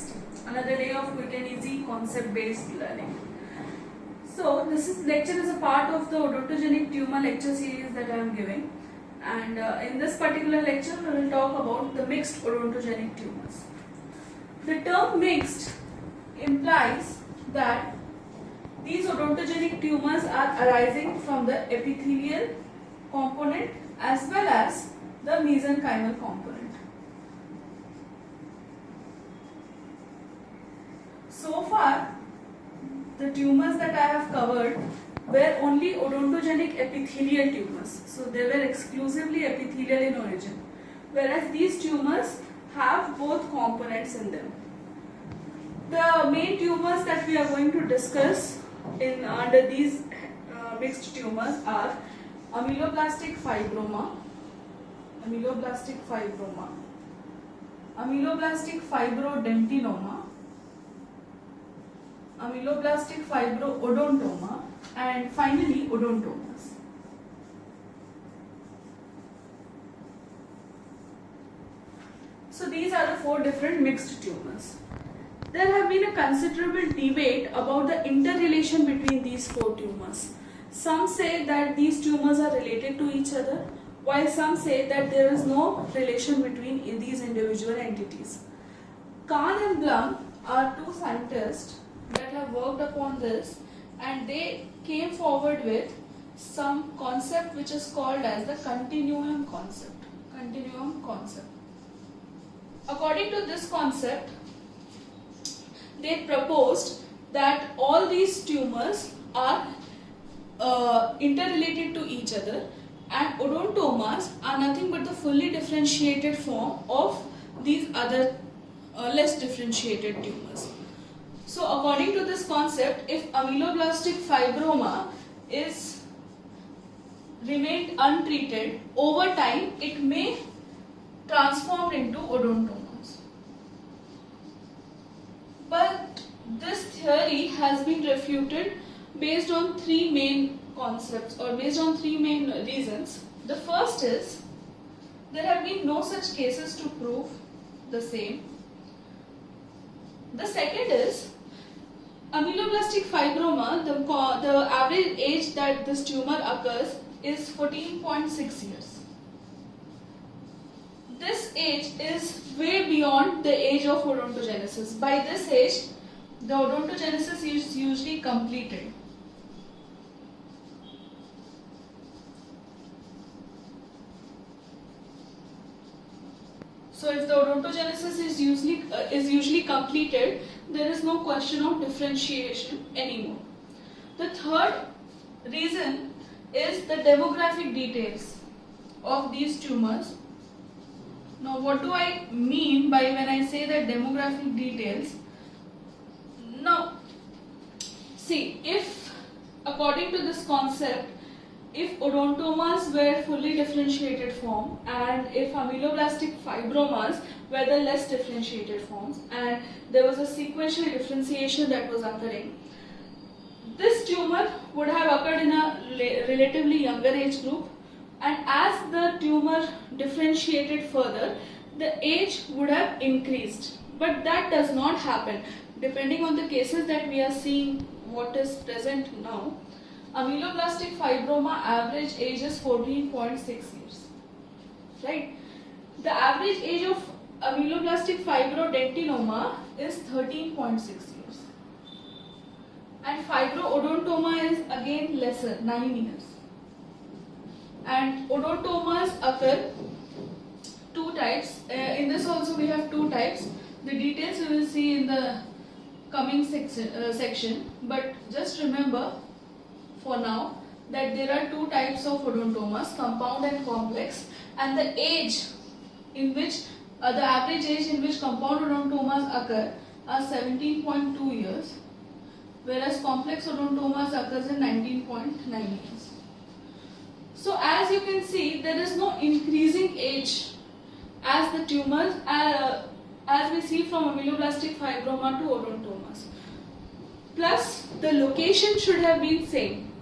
podcast. Another day of quick and easy concept-based learning. So lecture is a part of the odontogenic tumor lecture series that I am giving, and in this particular lecture we will talk about the mixed odontogenic tumors. The term mixed implies that these odontogenic tumors are arising from the epithelial component as well as the mesenchymal component. So far, the tumors that I have covered were only odontogenic epithelial tumors. So they were exclusively epithelial in origin. Whereas these tumors have both components in them. The main tumors that we are going to discuss under these mixed tumors are ameloblastix fibroma, ameloblastix fibrodentinoma, ameloblastix fibroodontoma, and finally odontomas. So these are the four different mixed tumors. There have been a considerable debate about the interrelation between these four tumors. Some say that these tumors are related to each other, while some say that there is no relation between these individual entities. Kahn and Blum are two scientists that have worked upon this, and they came forward with some concept which is called as the continuum concept. According to this concept, they proposed that all these tumors are interrelated to each other, and odontomas are nothing but the fully differentiated form of these other less differentiated tumors. So according to this concept, if ameloblastix fibroma is remained untreated, over time it may transform into odontomas. But this theory has been refuted based on three main concepts, or based on three main reasons. The first is there have been no such cases to prove the same. The second is ameloblastix fibroma, the average age that this tumor occurs is 14.6 years. This age is way beyond the age of odontogenesis. By this age, the odontogenesis is usually completed. So if the odontogenesis is usually completed, there is no question of differentiation anymore. The third reason is the demographic details of these tumors. Now, what do I mean by when I say that demographic details? Now, see, if according to this concept, if odontomas were fully differentiated form, and if ameloblastix fibromas were the less differentiated forms, and there was a sequential differentiation that was occurring, this tumor would have occurred in a relatively younger age group, and as the tumor differentiated further, the age would have increased. But that does not happen. Depending on the cases that we are seeing, what is present now, ameloblastix fibroma average age is 14.6 years, right? The average age of ameloblastix fibrodentinoma is 13.6 years, and fibroodontoma is again lesser, 9 years. And odontomas occur two types. In this also we have two types. The details you will see in the coming section, but just remember for now that there are two types of odontomas, compound and complex, and the age in which the average age in which compound odontomas occur are 17.2 years, whereas complex odontomas occurs in 19.9 years. So as you can see, there is no increasing age as the tumors as we see from ameloblastix fibroma to odontomas. Plus the location should have been same.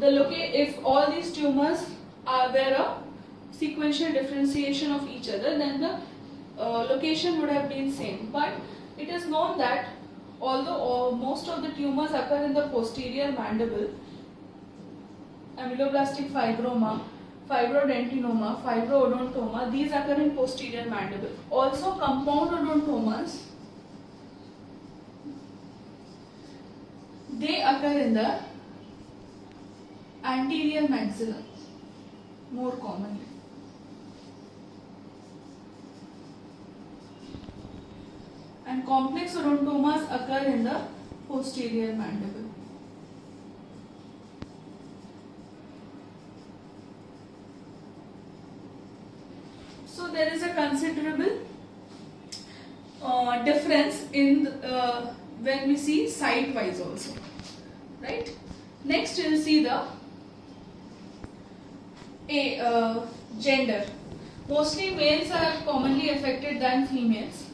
If all these tumors were a sequential differentiation of each other, then the location would have been same, but it is known that although most of the tumors occur in the posterior mandible, ameloblasttic fibroma, fibrodentinoma, fibrodontoma, these occur in posterior mandible. Also compound odontomas, they occur in the anterior maxilla more commonly. And complex odontomas occur in the posterior mandible. So there is a considerable difference in when we see site-wise also, right? Next, you will see the gender. Mostly males are commonly affected than females.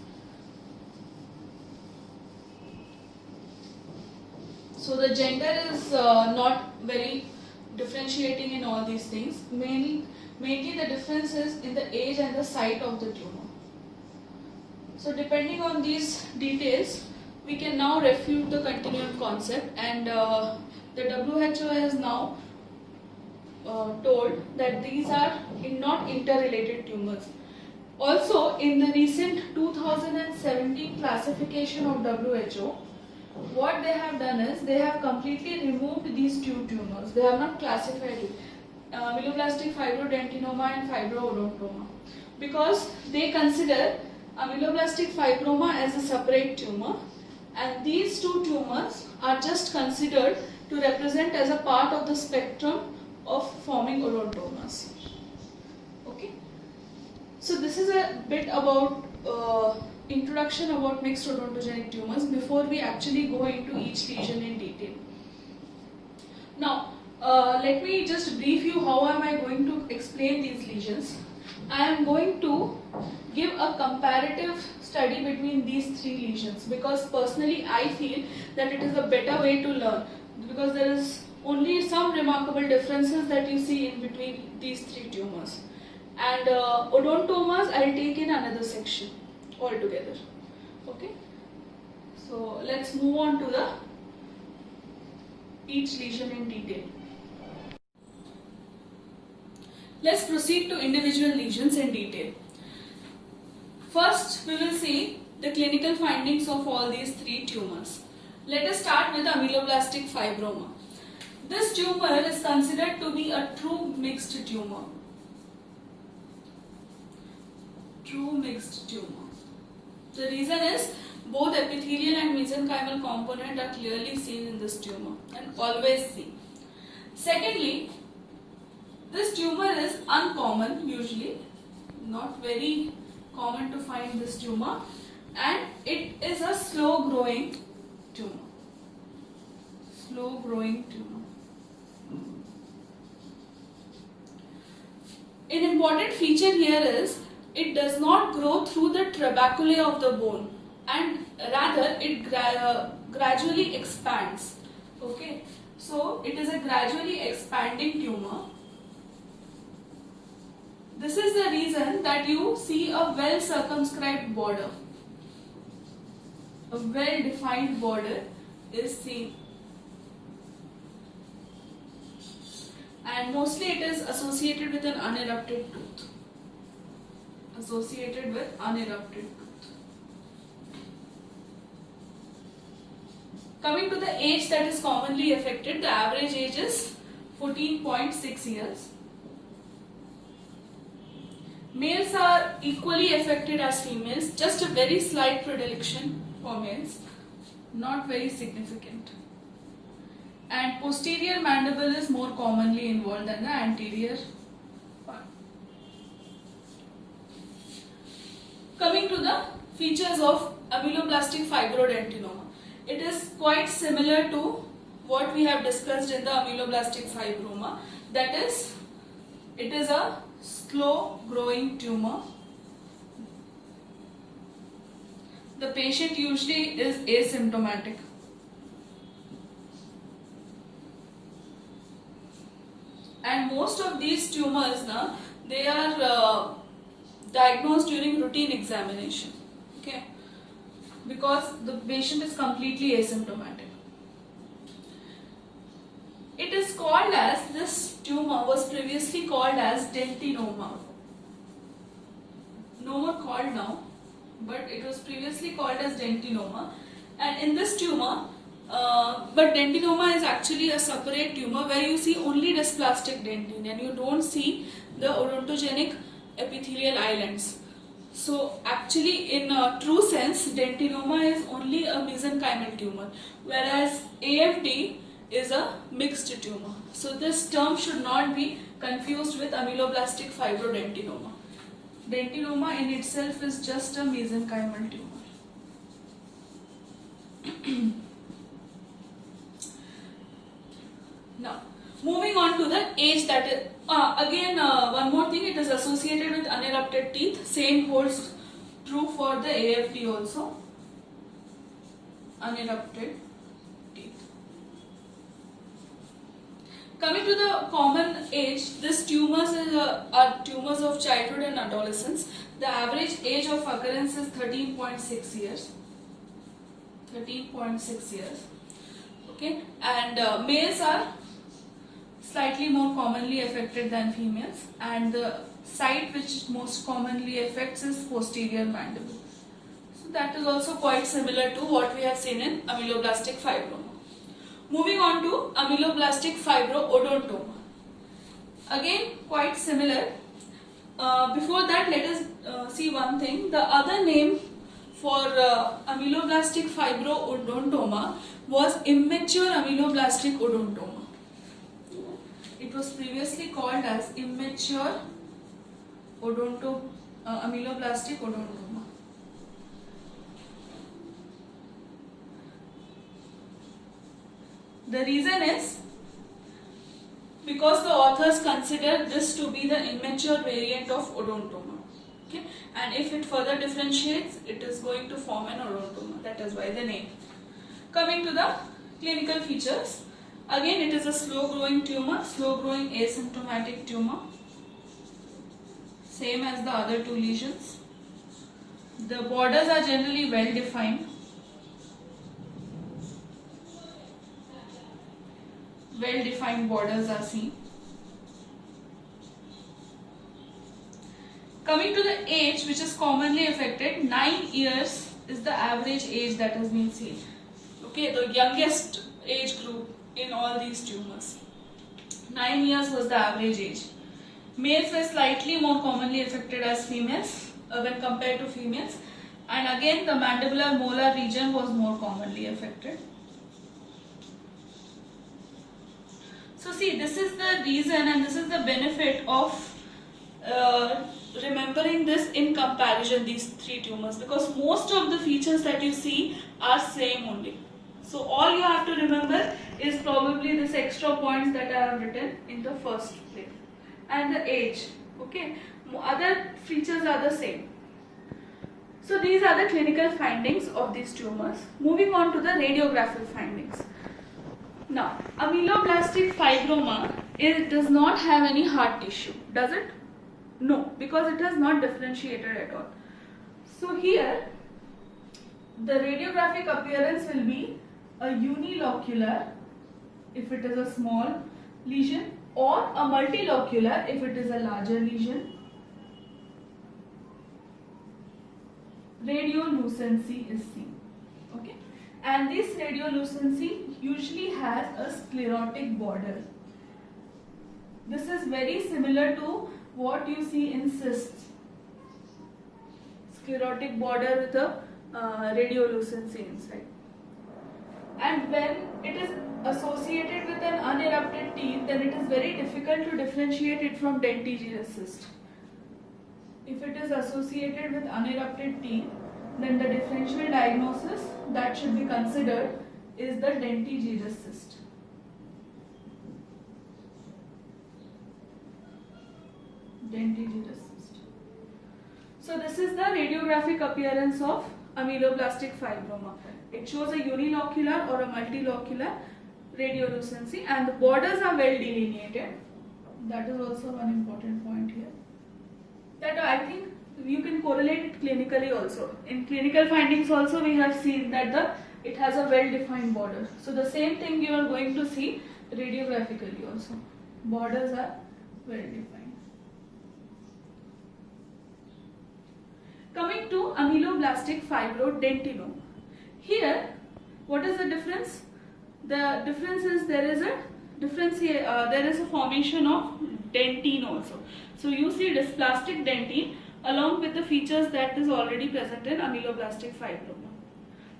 So the gender is not very differentiating in all these things. Mainly the difference is in the age and the site of the tumor. So depending on these details, we can now refute the continuum concept, and the WHO has now told that these are not interrelated tumors. Also, in the recent 2017 classification of WHO, what they have done is they have completely removed these two tumors. They have not classified it, ameloblasttic fibrodentinoma and fibrodontoma, because they consider ameloblasttic fibroma as a separate tumor, and these two tumors are just considered to represent as a part of the spectrum of forming odontomas. Okay, so this is a bit about introduction about mixed odontogenic tumors before we actually go into each lesion in detail. Now, let me just brief you how am I going to explain these lesions. I am going to give a comparative study between these three lesions, because personally I feel that it is a better way to learn, because there is only some remarkable differences that you see in between these three tumors. And odontomas I will take in another section altogether. Okay, so let's move on to the each lesion in detail. Let's proceed to individual lesions in detail. First, we will see the clinical findings of all these three tumors. Let us start with ameloblastic fibroma. This tumor is considered to be a true mixed tumor. True mixed tumor. The reason is both epithelial and mesenchymal component are clearly seen in this tumor and always seen. Secondly, this tumor is uncommon usually, not very common to find this tumor, and it is a slow growing tumor. Slow growing tumor. An important feature here is it does not grow through the trabeculae of the bone, and rather it gradually expands. Okay, so it is a gradually expanding tumor. This is the reason that you see a well circumscribed border. A well defined border is seen. And mostly it is associated with an unerupted tooth. Associated with unerupted tooth. Coming to the age that is commonly affected, the average age is 14.6 years. Males are equally affected as females, just a very slight predilection for males, not very significant. And posterior mandible is more commonly involved than the anterior part. Coming to the features of ameloblastic fibrodentinoma. It is quite similar to what we have discussed in the ameloblastic fibroma. That is, it is a slow growing tumor. The patient usually is asymptomatic. And most of these tumors, they are diagnosed during routine examination. Okay, because the patient is completely asymptomatic. It is called as, this tumor was previously called as dentinoma. No more called now, but it was previously called as dentinoma. And in this tumor, but dentinoma is actually a separate tumor where you see only dysplastic dentin and you don't see the odontogenic epithelial islands. So actually, in a true sense, dentinoma is only a mesenchymal tumor, whereas AFD is a mixed tumor. So this term should not be confused with ameloblastich fibrodentinoma. Dentinoma in itself is just a mesenchymal tumor. Now, moving on to the age, that is, one more thing, it is associated with unerupted teeth. Same holds true for the AFD also. Unerupted teeth. Coming to the common age, these tumors are tumors of childhood and adolescence. The average age of occurrence is 13.6 years. 13.6 years. Okay, and males are slightly more commonly affected than females, and the site which most commonly affects is posterior mandible. So that is also quite similar to what we have seen in ameloblastich fibroma. Moving on to ameloblastich fibro-odontoma. Again, quite similar. Before that, let us see one thing. The other name for ameloblastich fibro-odontoma was immature ameloblastich odontoma. It was previously called as immature ameloblastich odontoma. The reason is because the authors consider this to be the immature variant of odontoma. Okay? And if it further differentiates, it is going to form an odontoma. That is why the name. Coming to the clinical features. Again, it is a slow growing tumor, slow growing asymptomatic tumor. Same as the other two lesions. The borders are generally well defined. Well defined borders are seen. Coming to the age, which is commonly affected, 9 years is the average age that has been seen. Okay, the youngest age group in all these tumors. 9 years was the average age. Males were slightly more commonly affected as females when compared to females, and again the mandibular molar region was more commonly affected. So see, this is the reason and this is the benefit of remembering this in comparison, these three tumors, because most of the features that you see are same only. So all you have to remember is probably this extra points that I have written in the first place and the age. Okay, other features are the same. So these are the clinical findings of these tumors. Moving on to the radiographic findings. Now, ameloblastich fibroma, it does not have any hard tissue, does it? No, because it is not differentiated at all. So here, the radiographic appearance will be a unilocular if it is a small lesion, or a multilocular if it is a larger lesion. Radiolucency is seen. Okay, and this radiolucency usually has a sclerotic border. This is very similar to what you see in cysts. Sclerotic border with a radiolucency inside. And when it is associated with an unerupted teeth, then it is very difficult to differentiate it from dentigerous cyst. If it is associated with unerupted teeth, then the differential diagnosis that should be considered is the dentigerous cyst. Dentigerous cyst. So this is the radiographic appearance of ameloblastich fibroma. It shows a unilocular or a multilocular radiolucency, and the borders are well delineated. That is also one important point here. That I think you can correlate it clinically also. In clinical findings also we have seen that it has a well-defined border. So the same thing you are going to see radiographically also. Borders are well-defined. Coming to ameloblastich fibrodentinoma. Here, what is the difference? The difference is there is a difference here. There is a formation of dentine also. So you see dysplastic dentine along with the features that is already present in ameloblastich fibroma.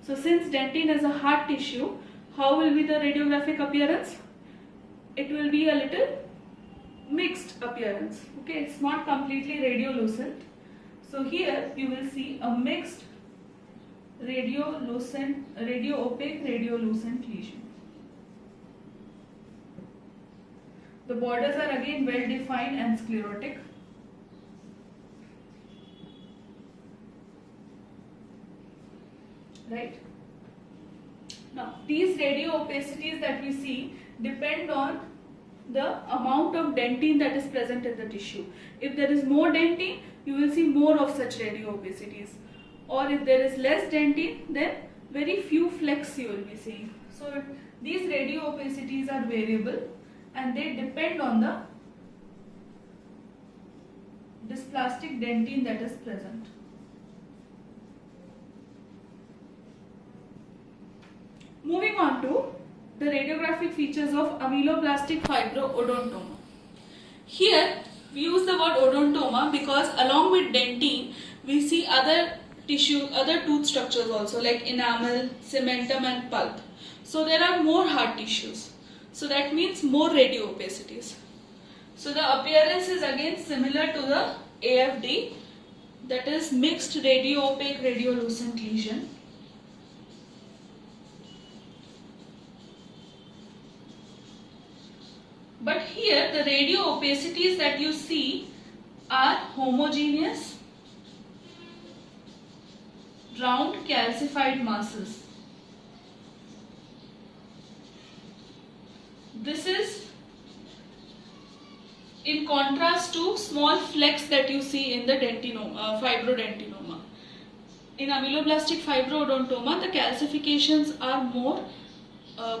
So since dentine is a hard tissue, how will be the radiographic appearance? It will be a little mixed appearance. Okay, it's not completely radiolucent. So here you will see a mixed radiolucent, radio-opaque, radiolucent lesion. The borders are again well defined and sclerotic. Right? Now, these radio opacities that we see depend on the amount of dentine that is present in the tissue. If there is more dentine, you will see more of such radio opacities. Or if there is less dentine, then very few flecks you will be seeing. So these radio opacities are variable and they depend on the dysplastic dentine that is present. Moving on to the radiographic features of ameloblastich fibroodontoma. Here we use the word odontoma because along with dentine we see other tissue, other tooth structures also like enamel, cementum and pulp. So there are more hard tissues. So that means more radio opacities. So the appearance is again similar to the AFD, that is mixed radio opaque radiolucent lesion. But here the radio opacities that you see are homogeneous, round calcified masses. This is in contrast to small flecks that you see in the fibrodentinoma. In ameloblastic fibrodontoma, the calcifications are more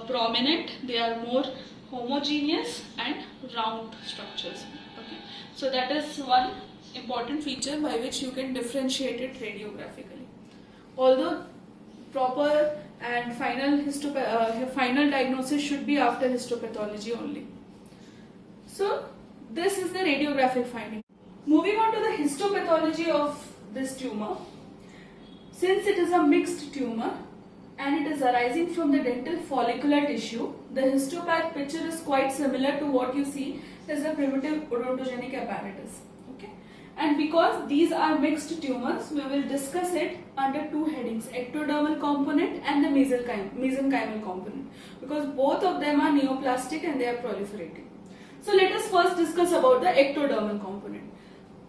prominent, they are more homogeneous and round structures. Okay. So that is one important feature by which you can differentiate it radiographically. Although proper and final diagnosis should be after histopathology only. So this is the radiographic finding. Moving on to the histopathology of this tumor. Since it is a mixed tumor and it is arising from the dental follicular tissue, the histopath picture is quite similar to what you see as the primitive odontogenic apparatus. Okay? And because these are mixed tumors, we will discuss it under two headings, ectodermal component and the mesenchymal component, because both of them are neoplastic and they are proliferating. So let us first discuss about the ectodermal component.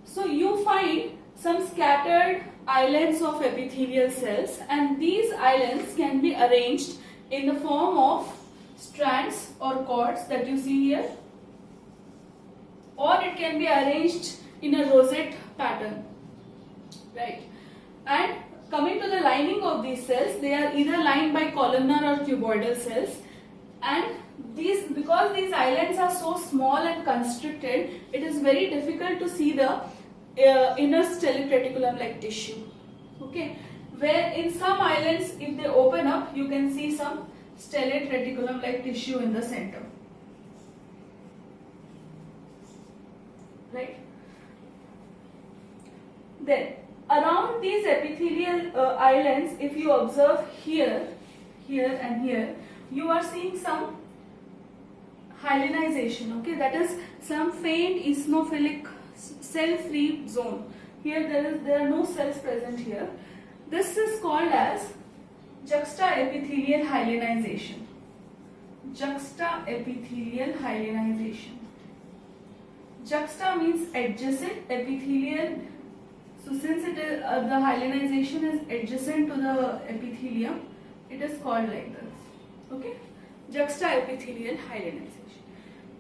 So you find some scattered islands of epithelial cells, and these islands can be arranged in the form of strands or cords that you see here, or it can be arranged in a rosette pattern, right? And coming to the lining of these cells, they are either lined by columnar or cuboidal cells, and because these islands are so small and constricted, it is very difficult to see the inner stellate reticulum like tissue. Okay, where in some islands, if they open up, you can see some stellate reticulum like tissue in the center, right? Then around these epithelial islands, if you observe here, here and here, you are seeing some hyalinization. Okay, that is some faint eosinophilic cell-free zone. Here there are no cells present here. This is called as juxtaepithelial hyalinization. Juxtaepithelial hyalinization. Juxta means adjacent, epithelial. So since it is the hyalinization is adjacent to the epithelium, it is called like this. Okay, juxtaepithelial hyalinization.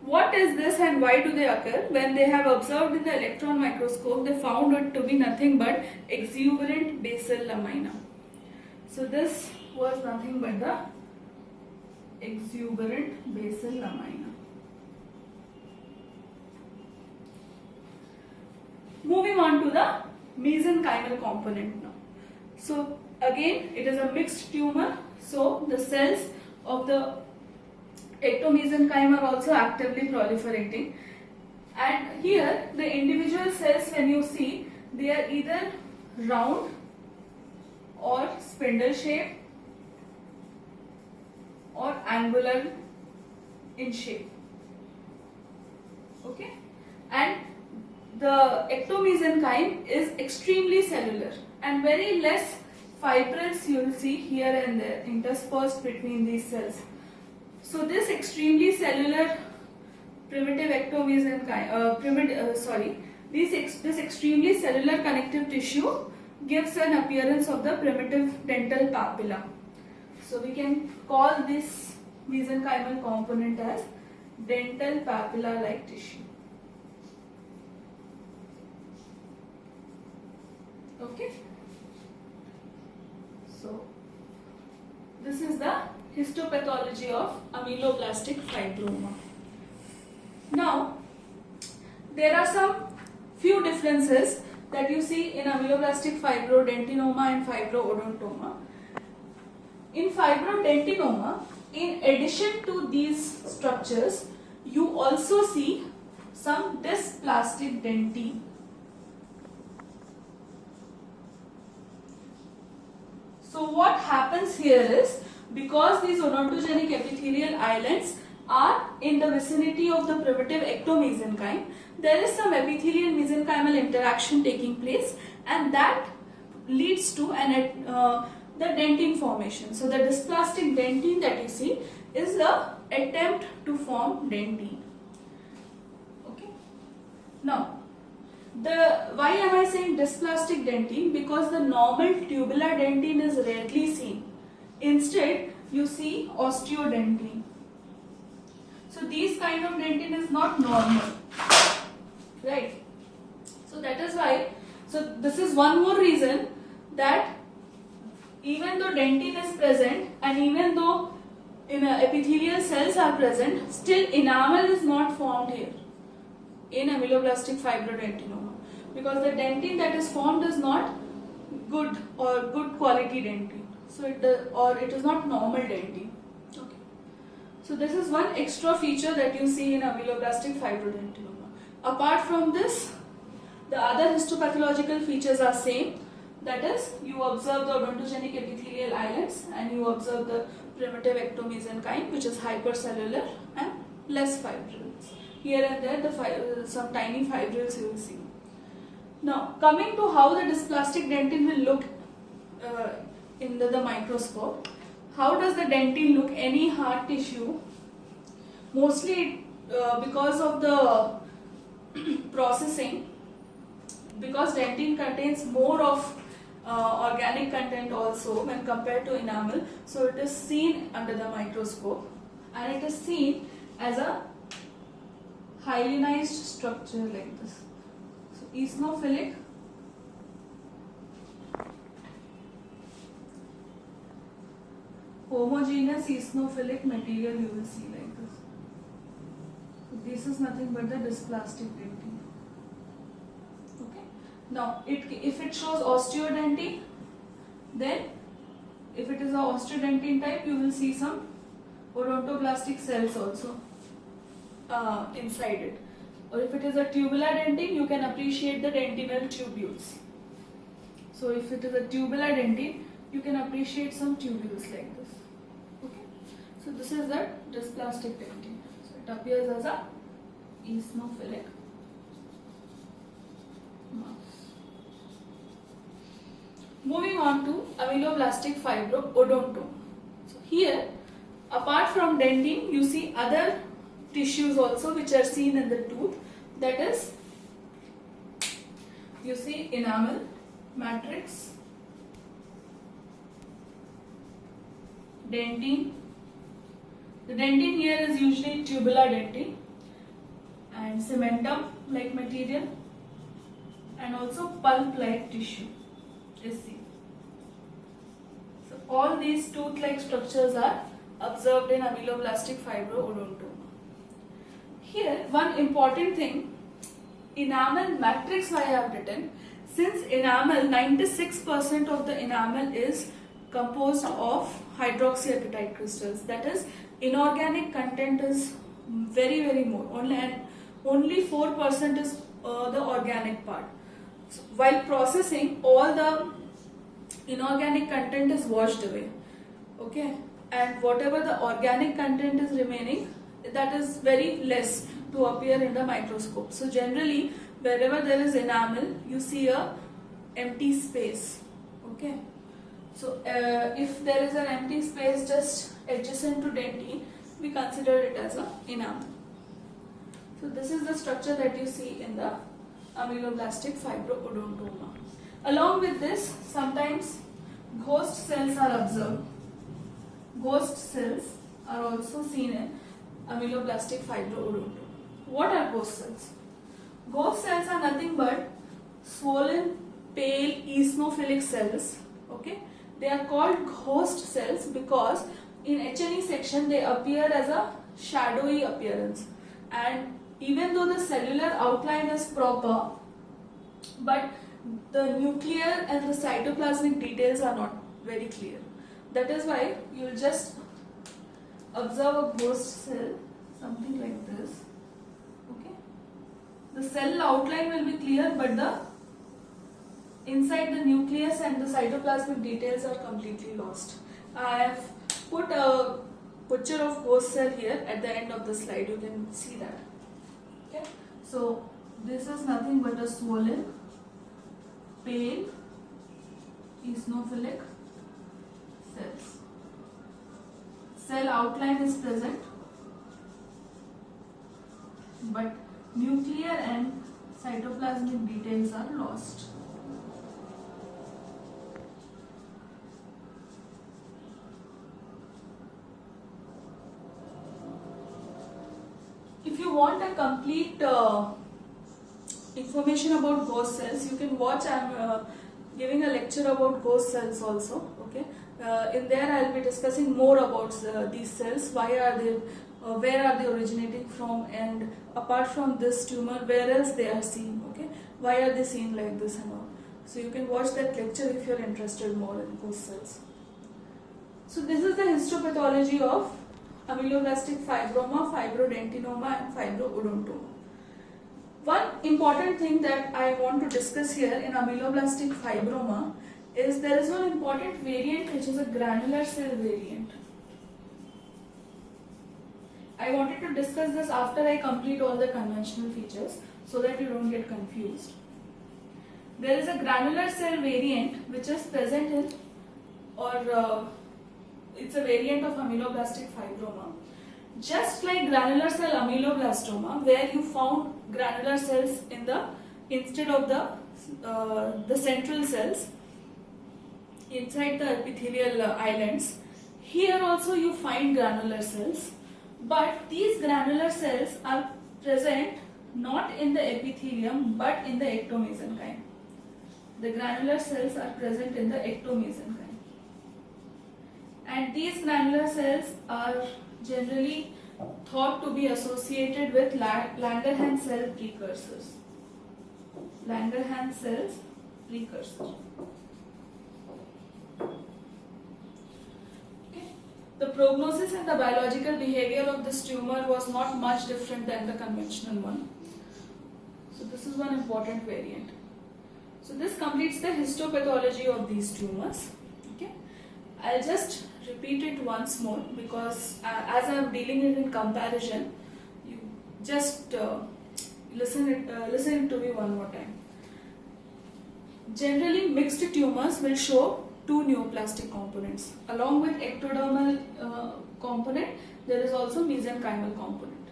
What is this and why do they occur? When they have observed in the electron microscope, they found it to be nothing but exuberant basal lamina. So this was nothing but the exuberant basal lamina. Moving on to the mesenchymal component now. So again, it is a mixed tumor. So the cells of the ectomesenchyme are also actively proliferating. And here the individual cells, when you see, they are either round or spindle shaped or angular in shape. Okay, and the ectomesenchyme is extremely cellular and very less fibrils you will see here and there interspersed between these cells. So this extremely cellular primitive ectomesenchyme, this extremely cellular connective tissue gives an appearance of the primitive dental papilla. So we can call this mesenchymal component as dental papilla-like tissue. Okay. So this is the histopathology of ameloblasttic fibroma. Now there are some few differences that you see in ameloblasttic fibrodentinoma and fibroodontoma. In fibrodentinoma, in addition to these structures, you also see some dysplastic dentine. So what happens here is, because these odontogenic epithelial islands are in the vicinity of the primitive ectomesenchyme, there is some epithelial mesenchymal interaction taking place, and that leads to the dentine formation. So the dysplastic dentine that you see is the attempt to form dentine. Okay. Now, why am I saying dysplastic dentine? Because the normal tubular dentine is rarely seen. Instead, you see osteodentine. So these kind of dentine is not normal, right? So that is why. So this is one more reason that even though dentine is present and even though epithelial cells are present, still enamel is not formed here in ameloblastic fibrodentinoma, because the dentine that is formed is not good or good quality dentine. So it is not normal dentine. Okay. So this is one extra feature that you see in ameloblastic fibrodentinoma. Apart from this, the other histopathological features are same. That is, you observe the odontogenic epithelial islands and you observe the primitive ectomesenchyme, which is hypercellular and less fibrils. Here and there, some tiny fibrils you will see. Now, coming to how the dysplastic dentine will look in the microscope. How does the dentine look? Any hard tissue, mostly because of the processing, because dentine contains more of organic content also when compared to enamel, so it is seen under the microscope and it is seen as a hyalinized structure like this. So eosinophilic homogeneous eosinophilic material you will see like this. So this is nothing but the dysplastic dentine. Okay. Now, if it shows osteodentine, then if it is a osteodentine type, you will see some odontoblastic cells also inside it. Or if it is a tubular dentine, you can appreciate the dentinal tubules. So if it is a tubular dentine, you can appreciate some tubules like this. Okay. So this is the dysplastic dentine. So it appears as a eosinophilic mass. Moving on to ameloblastic fibroodontom. So here, apart from dentine, you see other tissues also which are seen in the tooth. That is, you see enamel, matrix, dentine. The dentine here is usually tubular dentine, and cementum like material, and also pulp like tissue is seen. So all these tooth like structures are observed in ameloblasttic fibro-odontoma. Here one important thing, enamel matrix why I have written, since enamel, 96% of the enamel is composed of hydroxyapatite crystals, that is inorganic content is very more, only 4% is the organic part. So while processing, all the inorganic content is washed away, okay, and whatever the organic content is remaining, that is very less to appear in the microscope. So generally wherever there is enamel, you see a empty space, okay. So if there is an empty space just adjacent to dentine, we consider it as a enamel. So this is the structure that you see in the ameloblasttic fibro-odontoma. Along with this, sometimes ghost cells are observed. Ghost cells are also seen in ameloblasttic fibro-odontoma. What are ghost cells? Ghost cells are nothing but swollen, pale, eosinophilic cells. Okay, they are called ghost cells because in H&E section they appear as a shadowy appearance, and even though the cellular outline is proper, but the nuclear and the cytoplasmic details are not very clear. That is why you will just observe a ghost cell, something like this. Okay, the cell outline will be clear, but the inside the nucleus and the cytoplasmic details are completely lost. I have put a picture of ghost cell here at the end of the slide. You can see that. Okay, so this is nothing but a swollen, pale, eosinophilic cells. Cell outline is present, but nuclear and cytoplasmic details are lost. If you want a complete information about ghost cells, you can watch. I am giving a lecture about ghost cells also. Okay, in there I will be discussing more about these cells. Why are they? Where are they originating from? And apart from this tumor, where else they are seen? Okay, why are they seen like this and all? So you can watch that lecture if you are interested more in ghost cells. So this is the histopathology of ameloblasttic fibroma, fibrodentinoma and fibro-odontoma. One important thing that I want to discuss here in ameloblastic fibroma is there is one important variant which is a granular cell variant. I wanted to discuss this after I complete all the conventional features so that you don't get confused. There is a granular cell variant which is present in, or it's a variant of ameloblastic fibroma. Just like granular cell ameloblastoma, where you found granular cells in the instead of the central cells inside the epithelial islands, here also you find granular cells, but these granular cells are present not in the epithelium but in the ectomesenchyme. The granular cells are present in the ectomesenchyme. And these granular cells are generally thought to be associated with Langerhans cell precursors. Langerhans cells precursors. Okay. The prognosis and the biological behavior of this tumor was not much different than the conventional one. So this is one important variant. So this completes the histopathology of these tumors. Okay. I'll just repeat it once more because as I am dealing it in comparison, you just listen to me one more time. Generally, mixed tumors will show two neoplastic components. Along with ectodermal component, there is also mesenchymal component.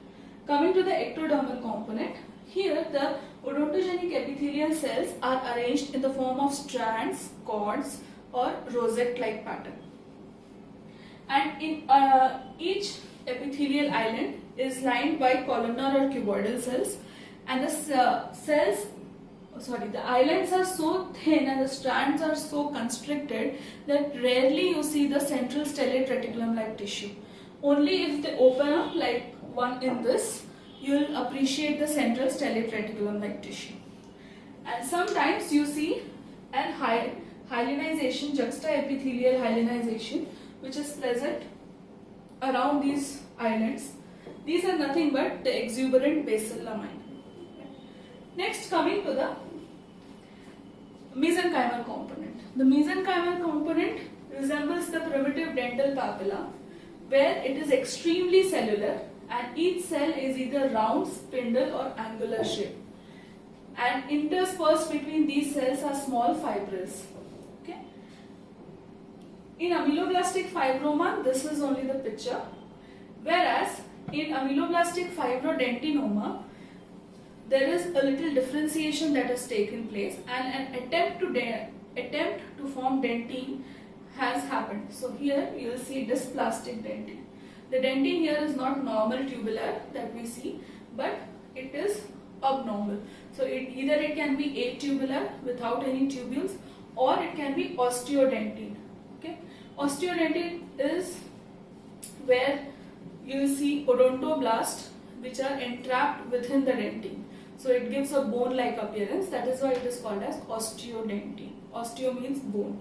Coming to the ectodermal component, here the odontogenic epithelial cells are arranged in the form of strands, cords or rosette-like pattern. and in each epithelial island is lined by columnar or cuboidal cells, and the islands are so thin and the strands are so constricted that rarely you see the central stellate reticulum like tissue. Only if they open up like one in this, you will appreciate the central stellate reticulum like tissue. And sometimes you see an hyalinization, juxtaepithelial hyalinization, which is present around these islands. These are nothing but the exuberant basal lamina. Next, coming to the mesenchymal component. The mesenchymal component resembles the primitive dental papilla, where it is extremely cellular and each cell is either round, spindle or angular shape. And interspersed between these cells are small fibrils. Okay. In ameloblastic fibroma, this is only the picture, whereas in ameloblastic fibrodentinoma, there is a little differentiation that has taken place, and an attempt to form dentine has happened. So here you will see dysplastic dentine. The dentine here is not normal tubular that we see, but it is abnormal. So either it can be atubular without any tubules, or it can be osteodentine. Okay, osteodentine is where you will see odontoblast which are entrapped within the dentine. So it gives a bone-like appearance. That is why it is called as osteodentine. Osteo means bone.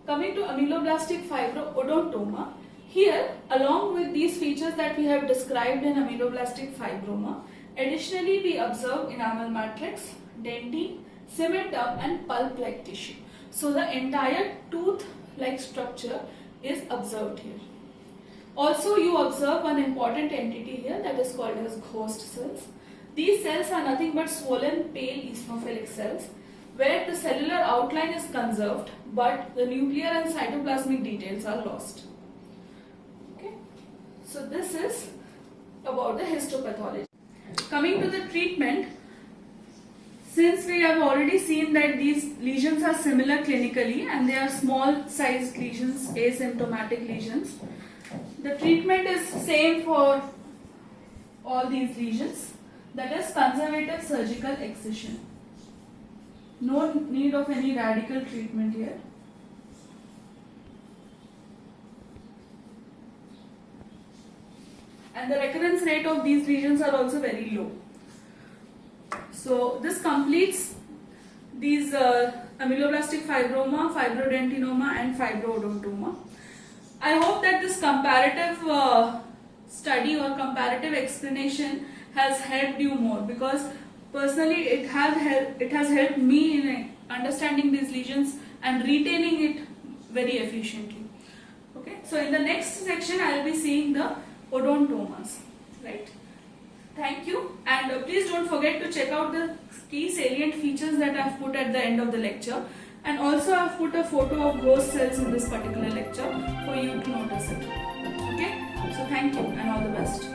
Coming to ameloblastic fibroodontoma, here along with these features that we have described in ameloblastic fibroma, additionally we observe enamel matrix, dentine, cementum and pulp-like tissue. So the entire tooth-like structure is observed here. Also you observe one important entity here that is called as ghost cells. These cells are nothing but swollen pale eosinophilic cells where the cellular outline is conserved but the nuclear and cytoplasmic details are lost. Okay. So this is about the histopathology. Coming to the treatment, since we have already seen that these lesions are similar clinically and they are small sized lesions, asymptomatic lesions, the treatment is same for all these lesions. That is conservative surgical excision. No need of any radical treatment here. And the recurrence rate of these lesions are also very low. So this completes these ameloblastic fibroma, fibrodentinoma and fibrodontoma. I hope that this comparative study or comparative explanation has helped you more, because personally it has helped me in understanding these lesions and retaining it very efficiently. Okay, so in the next section I will be seeing the odontomas, right? Thank you, and please don't forget to check out the key salient features that I have put at the end of the lecture, and also I have put a photo of ghost cells in this particular lecture for you to notice it. Okay, so thank you and all the best.